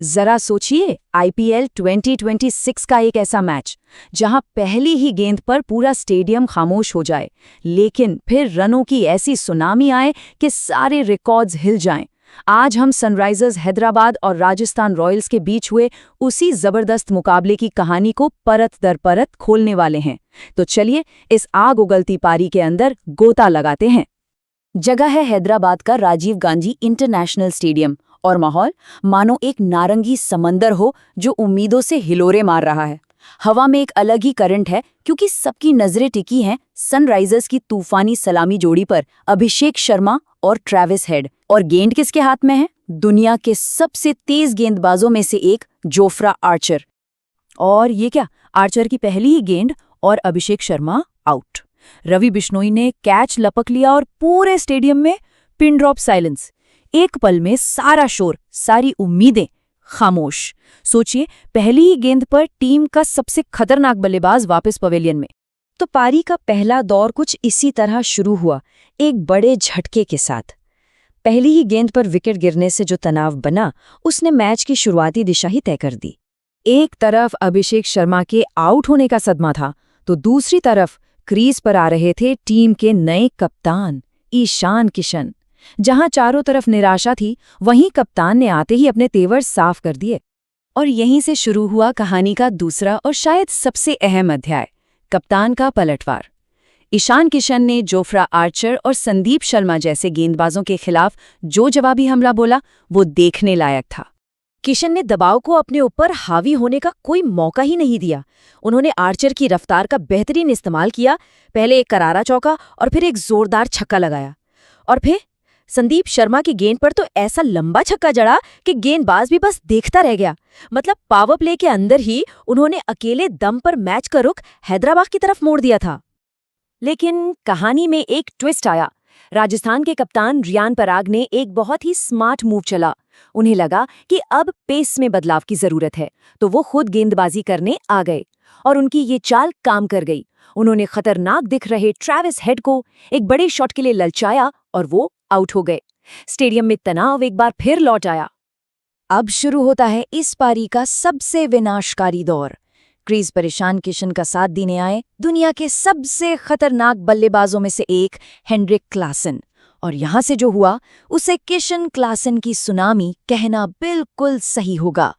जरा सोचिए, आईपीएल 2026 का एक ऐसा मैच जहां पहली ही गेंद पर पूरा स्टेडियम खामोश हो जाए, लेकिन फिर रनों की ऐसी सुनामी आए कि सारे रिकॉर्ड्स हिल जाएं। आज हम सनराइजर्स हैदराबाद और राजस्थान रॉयल्स के बीच हुए उसी जबरदस्त मुकाबले की कहानी को परत दर परत खोलने वाले हैं। तो चलिए इस आग उगलती पारी के अंदर गोता लगाते हैं। जगह है हैदराबाद का राजीव गांधी इंटरनेशनल स्टेडियम और माहौल मानो एक नारंगी समंदर हो जो उम्मीदों से हिलोरे मार रहा है। हवा में एक अलग ही करंट है क्योंकि सबकी नजरें टिकी हैं सनराइजर्स की तूफानी सलामी जोड़ी पर, अभिषेक शर्मा और ट्रेविस हेड। और गेंद किसके हाथ में है? दुनिया के सबसे तेज गेंदबाजों में से एक जोफ्रा आर्चर। और ये क्या, आर्चर की पहली ही गेंद और अभिषेक शर्मा आउट। रवि बिश्नोई ने कैच लपक लिया और पूरे स्टेडियम में पिन ड्रॉप साइलेंस। एक पल में सारा शोर, सारी उम्मीदें खामोश। सोचिए, पहली ही गेंद पर टीम का सबसे खतरनाक बल्लेबाज वापस पवेलियन में। तो पारी का पहला दौर कुछ इसी तरह शुरू हुआ, एक बड़े झटके के साथ। पहली ही गेंद पर विकेट गिरने से जो तनाव बना, उसने मैच की शुरुआती दिशा ही तय कर दी। एक तरफ अभिषेक शर्मा के आउट होने का सदमा था, तो दूसरी तरफ क्रीज पर आ रहे थे टीम के नए कप्तान ईशान किशन। जहां चारों तरफ निराशा थी, वहीं कप्तान ने आते ही अपने तेवर साफ कर दिए। और यहीं से शुरू हुआ कहानी का दूसरा और शायद सबसे अहम अध्याय, कप्तान का पलटवार। ईशान किशन ने जोफ्रा आर्चर और संदीप शर्मा जैसे गेंदबाजों के खिलाफ जो जवाबी हमला बोला, वो देखने लायक था। किशन ने दबाव को अपने ऊपर हावी होने का कोई मौका ही नहीं दिया। उन्होंने आर्चर की रफ्तार का बेहतरीन इस्तेमाल किया, पहले एक करारा चौका और फिर एक जोरदार छक्का लगाया। और फिर संदीप शर्मा की गेंद पर तो ऐसा लंबा छक्का जड़ा कि गेंदबाज भी बस देखता रह गया। मतलब पावर प्ले के अंदर ही उन्होंने अकेले दम पर मैच का रुख हैदराबाद की तरफ मोड़ दिया था। लेकिन कहानी में एक ट्विस्ट आया। राजस्थान के कप्तान रियान पराग ने एक बहुत ही स्मार्ट मूव चला। उन्हें लगा कि अब पेस में बदलाव की जरूरत है, तो वो खुद गेंदबाजी करने आ गए और उनकी ये चाल काम कर गई। उन्होंने खतरनाक दिख रहे ट्रेविस हेड को एक बड़े शॉट के लिए ललचाया और वो आउट हो गए। स्टेडियम में तनाव एक बार फिर लौट आया। अब शुरू होता है इस पारी का सबसे विनाशकारी दौर। क्रीज पर ईशान किशन का साथ देने आए दुनिया के सबसे खतरनाक बल्लेबाजों में से एक हेनरिक क्लासन। और यहां से जो हुआ, उसे किशन क्लासन की सुनामी कहना बिल्कुल सही होगा।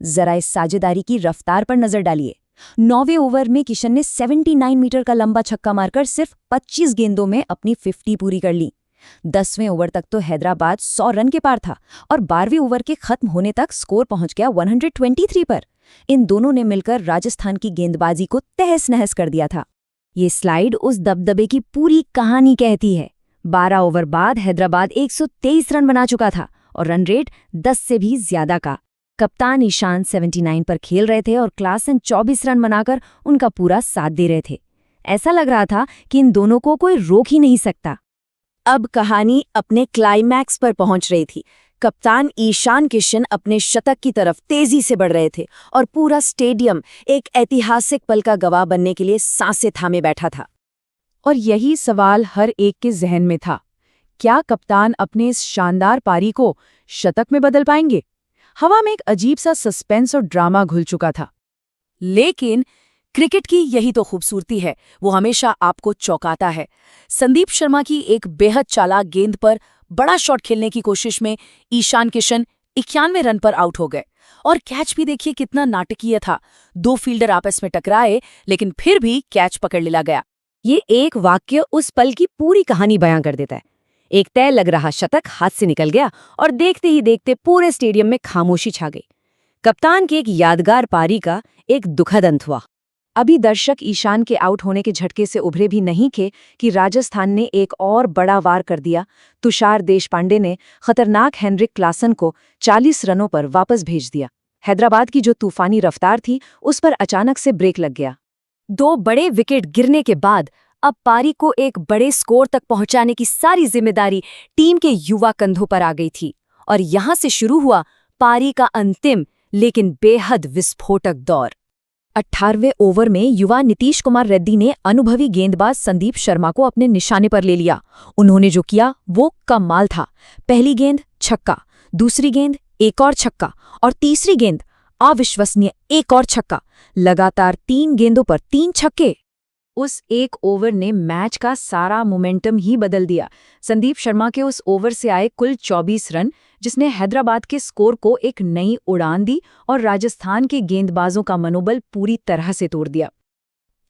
जरा इस साझेदारी की रफ्तार पर नजर डालिए। 9वें ओवर में किशन ने 79 मीटर का लंबा छक्का मारकर सिर्फ 25 गेंदों में अपनी 50 पूरी कर ली। 10वें ओवर तक तो हैदराबाद 100 रन के पार था और 12वें ओवर के खत्म होने तक स्कोर पहुंच गया 123 पर। इन दोनों ने मिलकर राजस्थान की गेंदबाजी को तहस नहस कर दिया था। ये स्लाइड उस दबदबे की पूरी कहानी कहती है। 12 ओवर बाद हैदराबाद 123 रन बना चुका था और रन रेट 10 से भी ज्यादा का। कप्तान ईशान 79 पर खेल रहे थे और क्लासन 24 रन बनाकर उनका पूरा साथ दे रहे थे। ऐसा लग रहा था कि इन दोनों को कोई रोक ही नहीं सकता। अब कहानी अपने क्लाइमैक्स पर पहुंच रही थी। कप्तान ईशान किशन अपने शतक की तरफ तेजी से बढ़ रहे थे और पूरा स्टेडियम एक ऐतिहासिक पल का गवाह बनने के लिए सांसें थामे बैठा था। और यही सवाल हर एक के जहन में था, क्या कप्तान अपने इस शानदार पारी को शतक में बदल पाएंगे? हवा में एक अजीब सा सस्पेंस और ड्रामा घुल चुका था। लेकिन क्रिकेट की यही तो खूबसूरती है, वो हमेशा आपको चौंकाता है। संदीप शर्मा की एक बेहद चालाक गेंद पर बड़ा शॉट खेलने की कोशिश में ईशान किशन 91 रन पर आउट हो गए। और कैच भी देखिए कितना नाटकीय था। 2 फील्डर आपस में टकराए, लेकिन फिर भी कैच पकड़ लिया गया। ये एक वाक्य उस पल की पूरी कहानी बयां कर देता है। एक तय लग रहा शतक हाथ से निकल गया और देखते ही देखते पूरे स्टेडियम में खामोशी छा गई। कप्तान की एक यादगार पारी का एक दुखद अंत हुआ। अभी दर्शक ईशान के आउट होने के झटके से उभरे भी नहीं थे कि राजस्थान ने एक और बड़ा वार कर दिया। तुषार देशपांडे ने खतरनाक हेनरिक क्लासन को 40 रनों पर वापस भेज दिया। हैदराबाद की जो तूफानी रफ्तार थी, उस पर अचानक से ब्रेक लग गया। 2 बड़े विकेट गिरने के बाद अब पारी को एक बड़े स्कोर तक पहुंचाने की सारी जिम्मेदारी टीम के युवा कंधों पर आ गई थी। और यहां से शुरू हुआ पारी का अंतिम लेकिन बेहद विस्फोटक दौर। 18वें ओवर में युवा नीतीश कुमार रेड्डी ने अनुभवी गेंदबाज संदीप शर्मा को अपने निशाने पर ले लिया। उन्होंने जो किया वो कमाल था। पहली गेंद छक्का, दूसरी गेंद एक और छक्का और तीसरी गेंद, अविश्वसनीय, एक और छक्का। लगातार 3 गेंदों पर 3 छक्के। उस एक ओवर ने मैच का सारा मोमेंटम ही बदल दिया। संदीप शर्मा के उस ओवर से आए कुल 24 रन, जिसने हैदराबाद के स्कोर को एक नई उड़ान दी और राजस्थान के गेंदबाजों का मनोबल पूरी तरह से तोड़ दिया।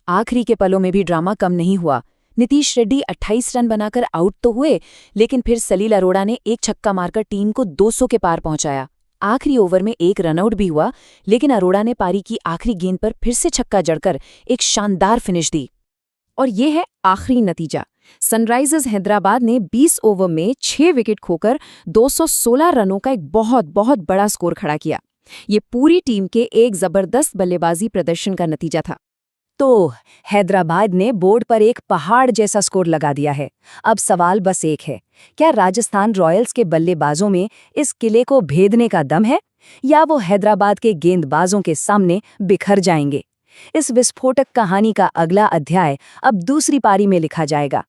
आखिरी के पलों में भी ड्रामा कम नहीं हुआ। नीतीश रेड्डी 28 रन बनाकर आउट तो हुए, लेकिन फिर सलील अरोड़ा ने एक छक्का मारकर टीम को 200 के पार पहुंचाया। आखिरी ओवर में एक रनआउट भी हुआ, लेकिन अरोड़ा ने पारी की आखिरी गेंद पर फिर से छक्का जड़कर एक शानदार फिनिश दी। और ये है आखिरी नतीजा। सनराइजर्स हैदराबाद ने 20 ओवर में 6 विकेट खोकर 216 रनों का एक बहुत बहुत बड़ा स्कोर खड़ा किया। ये पूरी टीम के एक जबरदस्त बल्लेबाजी प्रदर्शन का नतीजा था। तो हैदराबाद ने बोर्ड पर एक पहाड़ जैसा स्कोर लगा दिया है। अब सवाल बस एक है, क्या राजस्थान रॉयल्स के बल्लेबाजों में इस किले को भेदने का दम है, या वो हैदराबाद के गेंदबाजों के सामने बिखर जाएंगे? इस विस्फोटक कहानी का अगला अध्याय अब दूसरी पारी में लिखा जाएगा।